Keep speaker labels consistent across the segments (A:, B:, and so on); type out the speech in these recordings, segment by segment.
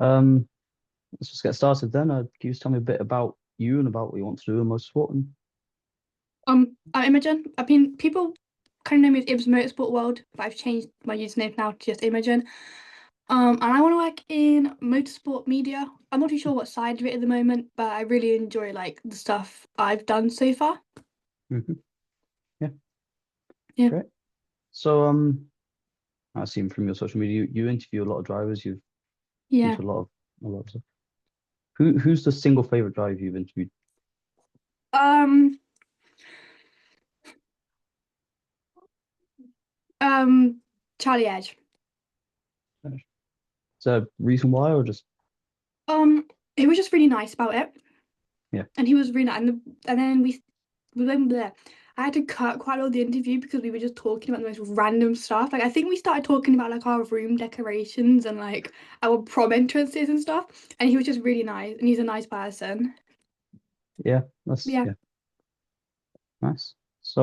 A: Um, let's just get started then. Can you just tell me a bit about you and about what you want to do in motorsport? And
B: I'm Imogen. I mean, people kind of know me as Ibs Motorsport World, but I've changed my username now to just Imogen. And I want to work in motorsport media. I'm not too sure what side of it at the moment, but I really enjoy like the stuff I've done so far.
A: Mhm. Yeah,
B: Yeah.
A: great. So, I've seen from your social media, you interview a lot of drivers. You've been
B: Yeah.
A: to a lot of stuff. Who's the single favorite driver you've interviewed?
B: Um, Charlie Edge.
A: Is there a reason why, or just
B: Um, he was just really nice about it,
A: yeah,
B: and he was really nice. And then we went there. I had to cut quite a lot of the interview because we were just talking about the most random stuff. Like I think we started talking about like our room decorations and like our prom entrances and stuff. And he was just really nice, and he's a nice person.
A: yeah, that's
B: Yeah.
A: yeah, nice. So,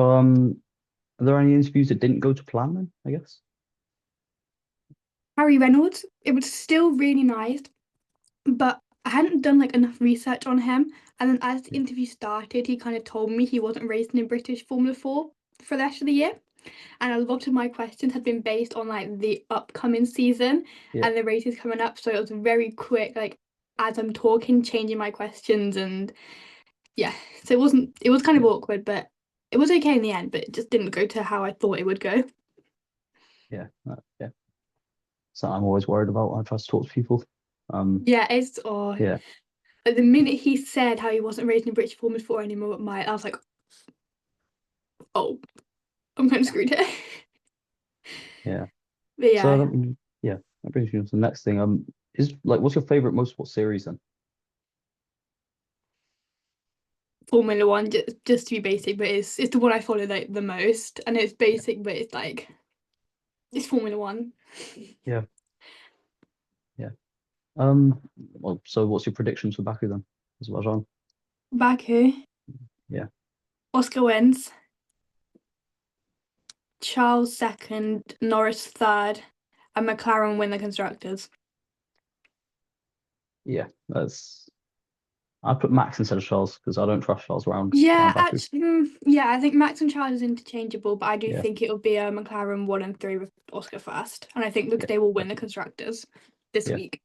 A: are there any interviews that didn't go to plan then? I guess.
B: Harry Reynolds, it was still really nice, but I hadn't done like enough research on him. And then as the
A: Yeah,
B: interview started, he kind of told me he wasn't racing in British Formula 4 for the rest of the year. And a lot of my questions had been based on like the upcoming season
A: yeah,
B: and the races coming up. So it was very quick, like as I'm talking, changing my questions and yeah. So it was kind of
A: yeah,
B: awkward, but it was okay in the end, but it just didn't go to how I thought it would go.
A: yeah. So I'm always worried about when I try to talk to people. Um,
B: Yeah, it's oh
A: yeah,
B: like the minute he said how he wasn't racing in British Formula 4 anymore, I was like, oh, I'm kind of screwed here.
A: yeah.
B: But
A: So
B: yeah,
A: yeah, that brings me on to the next thing. Is like, what's your favorite motorsport series then?
B: Formula One, just to be basic, but it's the one I follow like the most, and it's
A: Yeah,
B: basic, but it's like it's Formula One.
A: yeah, yeah. Well, so what's your predictions for Baku then, as well, John?
B: Baku,
A: Yeah,
B: Oscar wins, Charles second, Norris third, and McLaren win the constructors.
A: yeah. That's I put Max instead of Charles because I don't trust Charles around
B: Yeah,
A: Baku.
B: actually, yeah, I think Max and Charles is interchangeable, but I do
A: Yeah,
B: think it'll be a McLaren 1 and 3 with Oscar first, and I think look
A: yeah,
B: they will win the
A: definitely.
B: constructors this
A: Yeah.
B: week.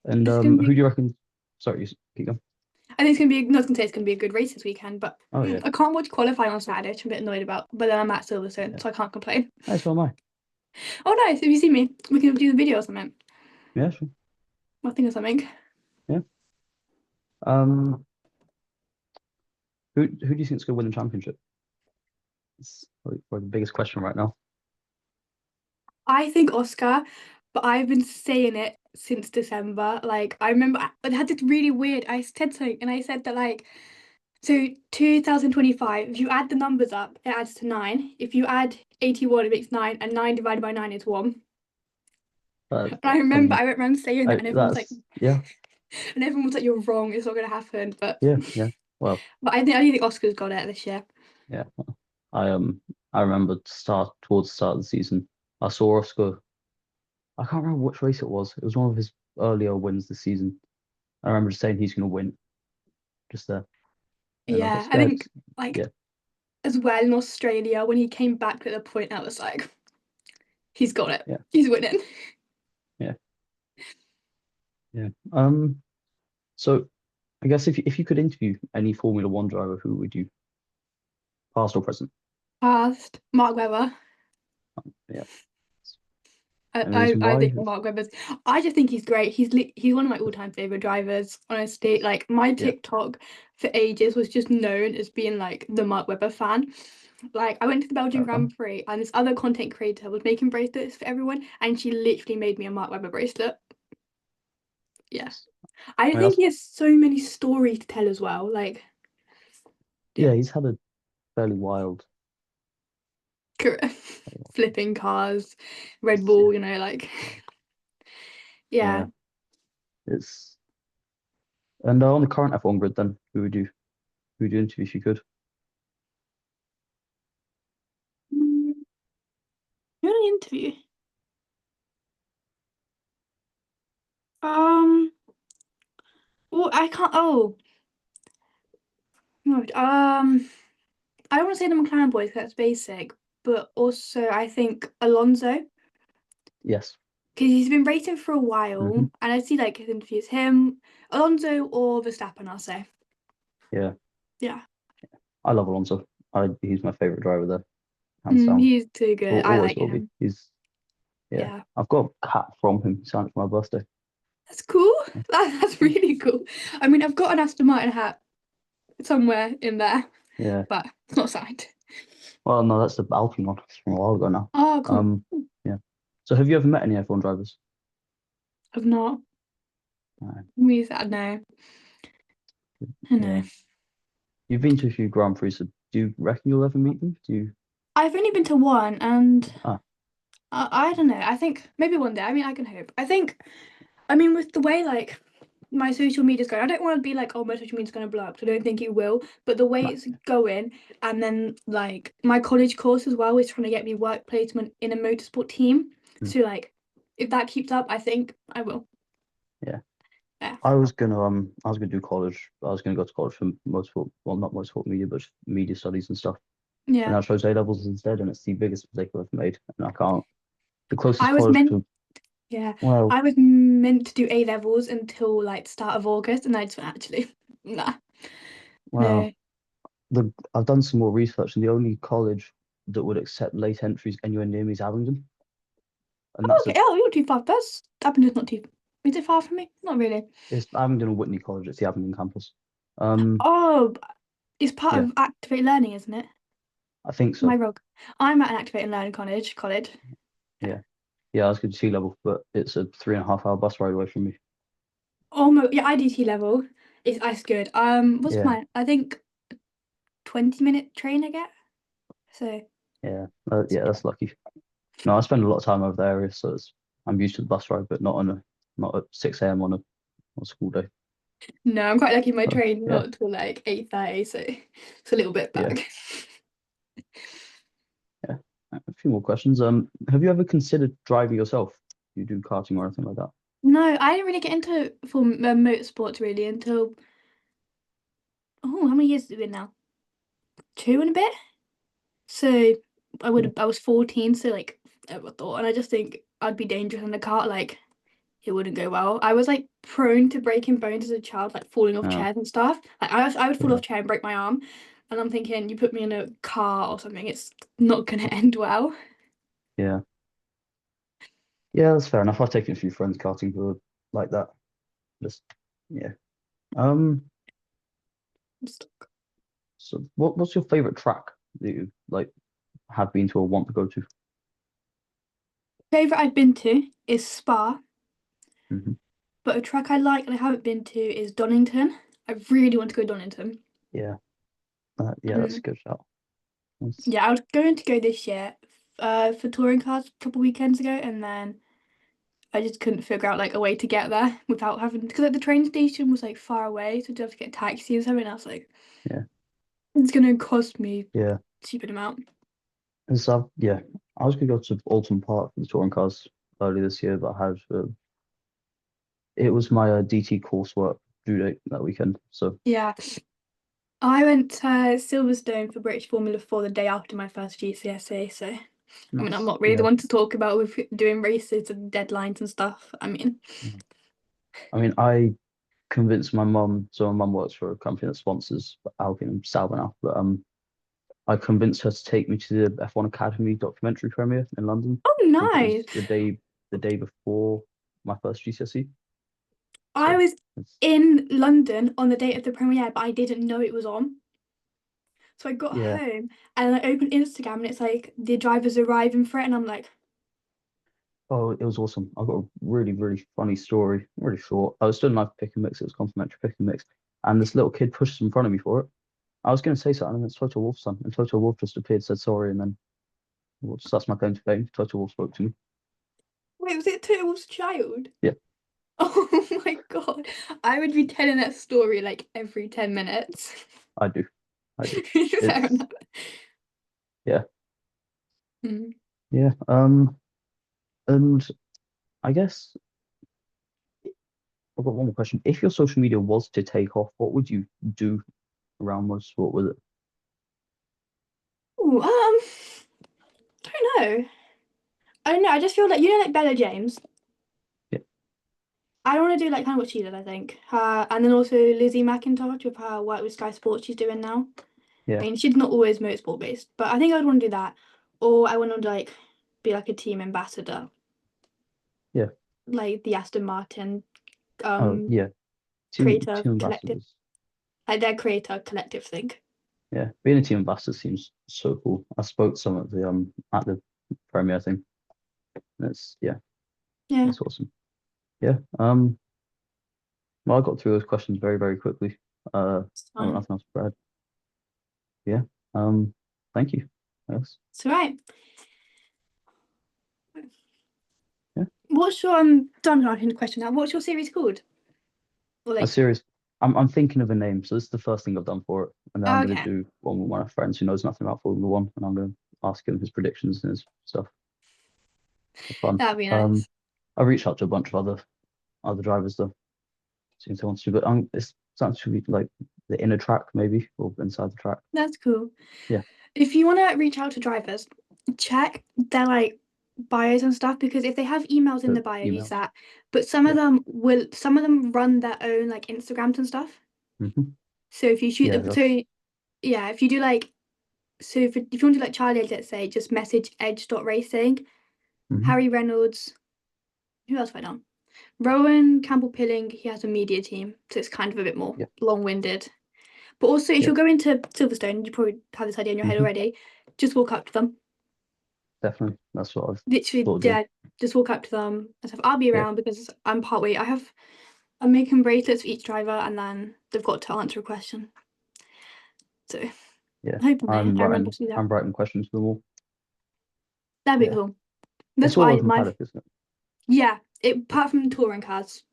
A: And
B: It's gonna
A: who do
B: be.
A: you reckon? Sorry, you keep going.
B: I think it's gonna be. Not gonna say it's gonna be a good race this weekend, but
A: Oh yeah,
B: I can't watch qualifying on Saturday, which I'm a bit annoyed about. But then I'm at Silverstone,
A: yeah.
B: so I can't complain.
A: Nice, well, am I?
B: Oh, nice! If you see me, we can do the video or something.
A: Yeah, sure.
B: I'll think of something.
A: Yeah. Um, who do you think's gonna win the championship? It's probably the biggest question right now.
B: I think Oscar, but I've been saying it since December. Like I remember I had this really weird. I said something, and I said that like so 2025. If you add the numbers up, it adds to nine. If you add 81, it makes nine, and nine divided by nine is one. And I remember
A: From
B: I went around saying that, and everyone was like,
A: that's yeah,
B: and everyone was like, "You're wrong. It's not gonna happen."
A: yeah, yeah. Well,
B: But I think Oscar's got it this year.
A: yeah. I I remember towards the start of the season, I saw Oscar. I can't remember which race it was. It was one of his earlier wins this season. I remember just saying he's going to win just there, and I got
B: Yeah, I
A: scared.
B: think like
A: Yeah,
B: as well in Australia when he came back at the point, I was like, he's got it.
A: yeah,
B: He's winning.
A: yeah, yeah. So I guess if you could interview any Formula One driver, who would you, past or present?
B: Past Mark Webber.
A: Yeah.
B: I,
A: Any
B: I
A: reason
B: I
A: why?
B: think Mark Webber's. I just think he's great. He's one of my all-time favorite drivers. Honestly, like my
A: Yeah.
B: TikTok for ages was just known as being like the Mark Webber fan. Like I went to the Belgian
A: Fair enough.
B: Grand Prix and this other content creator was making bracelets for everyone, and she literally made me a Mark Webber bracelet. Yeah, I
A: I mean,
B: think
A: that's
B: he has so many stories to tell as well. Like, yeah,
A: yeah. He's had a fairly wild.
B: correct. Flipping cars, Red
A: Yeah,
B: Bull. Like,
A: yeah.
B: yeah.
A: It's and on the current F1 grid, then who would you interview if you could?
B: Mm, Who did I interview? Oh, I can't. Oh, no. I don't want to say the McLaren boys 'cause that's basic, but also I think Alonso
A: Yes.
B: because he's been racing for a while,
A: Hmm.
B: and I see like his interviews. Him, Alonso or Verstappen, I'll say.
A: Yeah.
B: Yeah.
A: I love Alonso. He's my favorite driver there, hands down.
B: He's too good. I
A: Always
B: like
A: will be.
B: him.
A: He's yeah.
B: Yeah.
A: I've got a hat from him. He signed it for my birthday.
B: That's cool. That's really cool. I mean, I've got an Aston Martin hat somewhere in there,
A: Yeah.
B: but it's not signed.
A: Well, no, that's the Alpine one. It's from a while ago now.
B: Oh, cool.
A: Um, yeah. So have you ever met any F1 drivers?
B: I've not.
A: No.
B: Me sad, no. I know.
A: Yeah. You've been to a few Grand Prix, so do you reckon you'll ever meet them? Do you?
B: I've only been to one, and
A: Ah,
B: I don't know. I think maybe one day. I mean, I can hope. I mean, with the way like my social media's going, I don't want to be like, oh, my social media's going to blow up. 'Cause I don't think it will. But the way
A: no.
B: it's going, and then like my college course as well is trying to get me work placement in a motorsport team.
A: Mm,
B: So like, if that keeps up, I think I will.
A: yeah.
B: Yeah.
A: I was gonna do college. I was gonna go to college for motorsport, well, not motorsport media, but media studies and stuff. And
B: Yeah.
A: I chose A levels instead, and it's the biggest mistake I've ever made. And I can't. The closest
B: I was
A: college
B: meant
A: to,
B: Yeah,
A: well,
B: I was meant to do A levels until like the start of August, and I just went, actually, nah,
A: well,
B: no.
A: I've done some more research, and the only college that would accept late entries anywhere near me is Abingdon, and
B: Oh,
A: that's
B: okay.
A: a
B: Oh, you're not too far. That's Abington's not too. Is it far from me? Not really.
A: it's Abingdon and Whitney College. It's the Abingdon campus. Um,
B: Oh, it's part
A: yeah,
B: of Activate Learning, isn't it?
A: I think
B: My
A: so.
B: wrong. I'm at an Activate and Learn college. College. Yeah.
A: Yeah, yeah, I was going to T level, but it's a 3.5 hour bus ride away from me.
B: Almost. Yeah, IDT level. It's good. What's
A: Yeah,
B: mine? I think 20-minute train I get. So
A: yeah,
B: it's
A: yeah.
B: good.
A: That's lucky. No, I spend a lot of time over the area, so I'm used to the bus ride, but not at 6 a.m. on a school day.
B: No, I'm quite lucky. My
A: So
B: train's
A: yeah,
B: not till like 8:30, so it's a little bit
A: yeah,
B: back.
A: yeah. A few more questions. Have you ever considered driving yourself? You do karting or anything like that?
B: No, I didn't really get into motorsports really until oh, how many years has it been now? Two and a bit. So
A: Yeah,
B: I was 14, so like ever thought, and I just think I'd be dangerous in the car, like it wouldn't go well. I was like prone to breaking bones as a child, like falling off
A: uh,
B: chairs and stuff. Like I would fall
A: yeah,
B: off chair and break my arm, and I'm thinking you put me in a car or something, it's not gonna end well.
A: yeah, yeah. That's fair enough. I've taken a few friends karting who are like that. Just yeah. Um. So what's your favorite track that you like have been to or want to go to?
B: Favorite I've been to is Spa,
A: Hmm.
B: but a track I like and I haven't been to is Donington. I really want to go Donington.
A: Yeah, yeah, that's a
B: Mm.
A: good shout. That's,
B: Yeah, I was going to go this year for touring cars a couple weekends ago, and then I just couldn't figure out like a way to get there without having because like the train station was like far away, so I'd have to get a taxi or something. And I was like,
A: yeah,
B: it's gonna cost me
A: yeah.
B: a stupid amount.
A: And so yeah, I was gonna go to Alton Park for the touring cars earlier this year, but I had it was my DT coursework due date that weekend. So
B: Yeah, I went to Silverstone for British Formula 4 the day after my first GCSE, so I mean, I'm
A: nice.
B: not really the
A: Yeah.
B: one to talk about with doing races and deadlines and stuff. I mean,
A: Mhm. I mean, I convinced my mum. So my mum works for a company that sponsors Alpine and Sauber now, but I convinced her to take me to the F1 Academy documentary premiere in London.
B: oh,
A: I think it
B: nice.
A: was the day before my first GCSE.
B: I
A: So
B: was
A: it's
B: in London on the date of the premiere, but I didn't know it was on. So I got
A: yeah.
B: home and I opened Instagram and it's like the driver's arriving for it, and I'm like,
A: Oh, it was awesome. I got a really, really funny story, really short. I was still in my pick and mix. It was complimentary pick and mix. And this little kid pushed in front of me for it. I was going to say something, and then it's Toto Wolff's son. And Toto Wolff just appeared, said sorry, and then well, that's my claim to fame. Toto Wolff spoke to me.
B: wait, was it Turtle's child?
A: Yeah,
B: Oh my God. I would be telling that story like every 10 minutes.
A: I do. I do.
B: Fair
A: It's
B: enough.
A: yeah,
B: Mm.
A: yeah. And I guess I've got one more question. If your social media was to take off, what would you do around motorsport with it?
B: Ooh, I don't know. I don't know. I just feel like like Bella James.
A: Yeah,
B: I don't want to do like kind of what she did. I think her, and then also Lizzie McIntosh with her work with Sky Sports she's doing now. I
A: yeah,
B: mean, she's not always motorsport based, but I think I would want to do that, or I want to like be like a team ambassador,
A: yeah.
B: like the Aston Martin
A: Oh,
B: um
A: yeah.
B: creator
A: Team
B: collective,
A: ambassadors.
B: like their creator collective thing.
A: Yeah, being a team ambassador seems so cool. I spoke to some at the premiere thing. That's yeah,
B: Yeah,
A: that's awesome. Yeah. Well, I got through those questions very, very quickly.
B: it's
A: I got
B: fine.
A: nothing else to add. Yeah. Um, thank you. Yes.
B: It's all right.
A: Yeah.
B: What's your done asking the question now? What's your series called? Or
A: A
B: like,
A: serious. I'm thinking of a name, so this is the first thing I've done for it, and then I'm going to
B: okay,
A: do one with one of my friends who knows nothing about Formula One, and I'm going to ask him his predictions and his stuff for fun.
B: that'd be nice.
A: I've reached out to a bunch of other drivers though, seems they want to, but it's actually like the inner track maybe or inside the track.
B: That's cool.
A: Yeah,
B: If you want to reach out to drivers, check their like bios and stuff because if they have emails in
A: the
B: the bio, use
A: emails.
B: that. But
A: Yeah.
B: some of them run their own like Instagrams and stuff. So if you shoot
A: Yeah,
B: them, so yeah, if you do like, so if you want to do like Charlie, Edge, let's say, just message edge.racing,
A: hmm
B: Harry Reynolds, who else have I done? Rowan Campbell Pilling, he has a media team, so it's kind of a bit more
A: yeah,
B: long-winded. But also, if
A: yeah.
B: you're going to Silverstone, you probably have this idea in your head
A: hmm
B: already. Just walk up to them.
A: Definitely. That's what I've
B: Literally,
A: thought of doing.
B: yeah, just walk up to them and stuff. I'll be
A: Yeah,
B: around because I'm part way. I'm making bracelets for each driver, and then they've got to answer a question. So
A: yeah.
B: hoping I remember to do that.
A: I'm writing questions for them all.
B: That'd be
A: Yeah.
B: cool. That's
A: It's
B: what
A: all
B: I did
A: open
B: mine.
A: paddock, isn't it?
B: Yeah, apart from touring cars,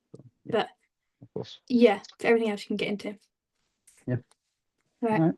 A: Yeah,
B: but
A: of course.
B: yeah, for everything else you can get into.
A: Yeah.
B: Right.
A: All right.